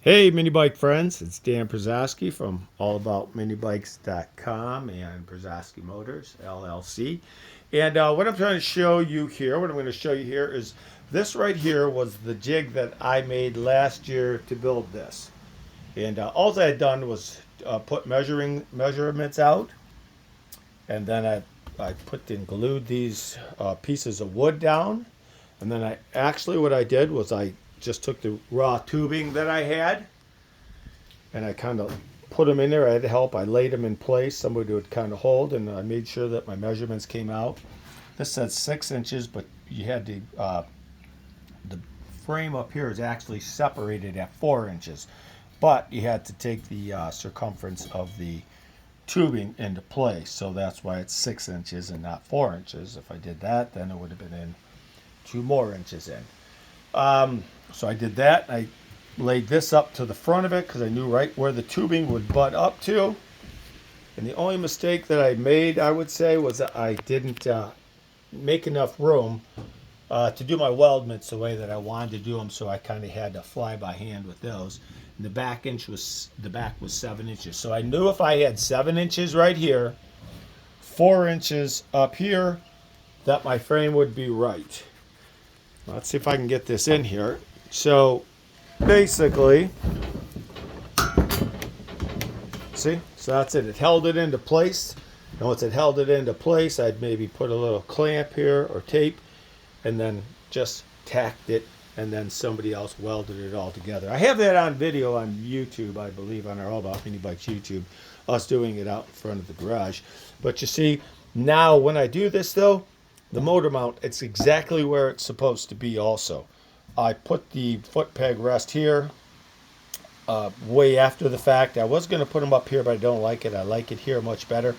Hey, mini bike friends, it's Dan Przaski from allaboutminibikes.com and Przaski Motors LLC. And what I'm trying to show you here, what I'm going to show you here is this right here was the jig that I made last year to build this. And all I had done was put measurements out, and then I put and glued these pieces of wood down. And then what I did was I just took the raw tubing that I had and I kind of put them in there. I had help. I laid them in place. Somebody would kind of hold, and I made sure that my measurements came out. This says 6 inches, but you had the frame up here is actually separated at 4 inches. But you had to take the circumference of the tubing into place. So that's why it's 6 inches and not 4 inches. If I did that, then it would have been in 2 more inches in. So I did that. I laid this up to the front of it because I knew right where the tubing would butt up to. And the only mistake that I made, I would say, was that I didn't make enough room to do my weldments the way that I wanted to do them. So I kind of had to fly by hand with those. And the back was 7 inches. So I knew if I had 7 inches right here, 4 inches up here, that my frame would be right. Let's see if I can get this in here. So basically, see, so that's it. It held it into place. And once it held it into place, I'd maybe put a little clamp here or tape and then just tacked it, and then somebody else welded it all together. I have that on video on YouTube, I believe, on our All About Mini Bikes YouTube, us doing it out in front of the garage. But you see, now when I do this though, the motor mount, it's exactly where it's supposed to be also. I put the foot peg rest here way after the fact. I was going to put them up here, but I don't like it. I like it here much better.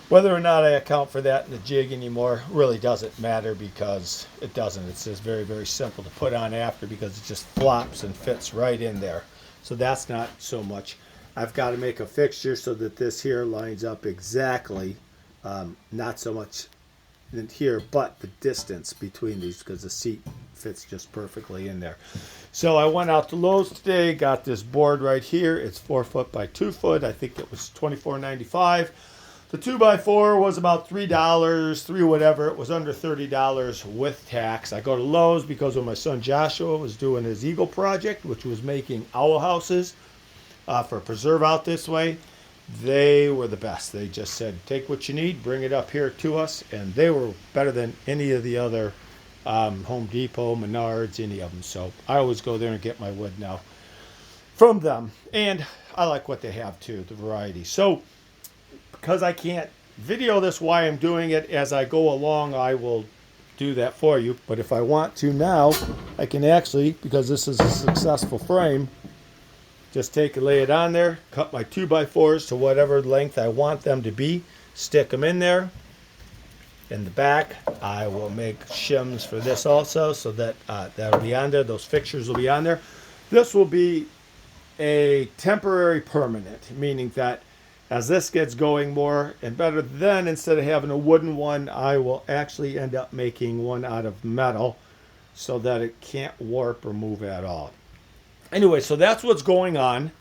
Whether or not I account for that in the jig anymore really doesn't matter, because it doesn't. It's just very, very simple to put on after because it just flops and fits right in there. So that's not so much. I've got to make a fixture so that this here lines up exactly, not so much in here, but the distance between these, because the seat fits just perfectly in there. So I went out to Lowe's today, got this board right here. It's 4 foot by 2 foot. I think it was $24.95. The 2x4 was about $3, whatever. It was under $30 with tax. I go to Lowe's because when my son Joshua was doing his Eagle project, which was making owl houses for Preserve Out This Way, they were the best. They just said, take what you need, bring it up here to us. And they were better than any of the other Home Depot, Menards, any of them. So I always go there and get my wood now from them. And I like what they have too, the variety. So because I can't video this while I'm doing it as I go along, I will do that for you. But if I want to now, I can actually, because this is a successful frame, just take and lay it on there, cut my 2x4s to whatever length I want them to be, stick them in there. In the back, I will make shims for this also, so that that'll be on there. Those fixtures will be on there. This will be a temporary permanent, meaning that as this gets going more and better, then instead of having a wooden one, I will actually end up making one out of metal so that it can't warp or move at all. Anyway, so that's what's going on,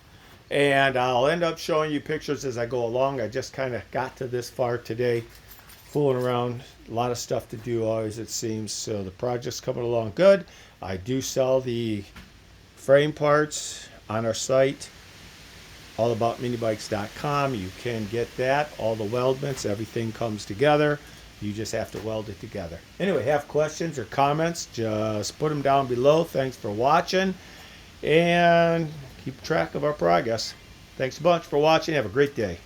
and I'll end up showing you pictures as I go along. I just kind of got to this far today, fooling around. A lot of stuff to do always, it seems. So the project's coming along good. I do sell the frame parts on our site, allaboutminibikes.com. You can get that, all the weldments, everything comes together. You just have to weld it together. Anyway, have questions or comments, just put them down below. Thanks for watching, and keep track of our progress. Thanks a bunch for watching. Have a great day.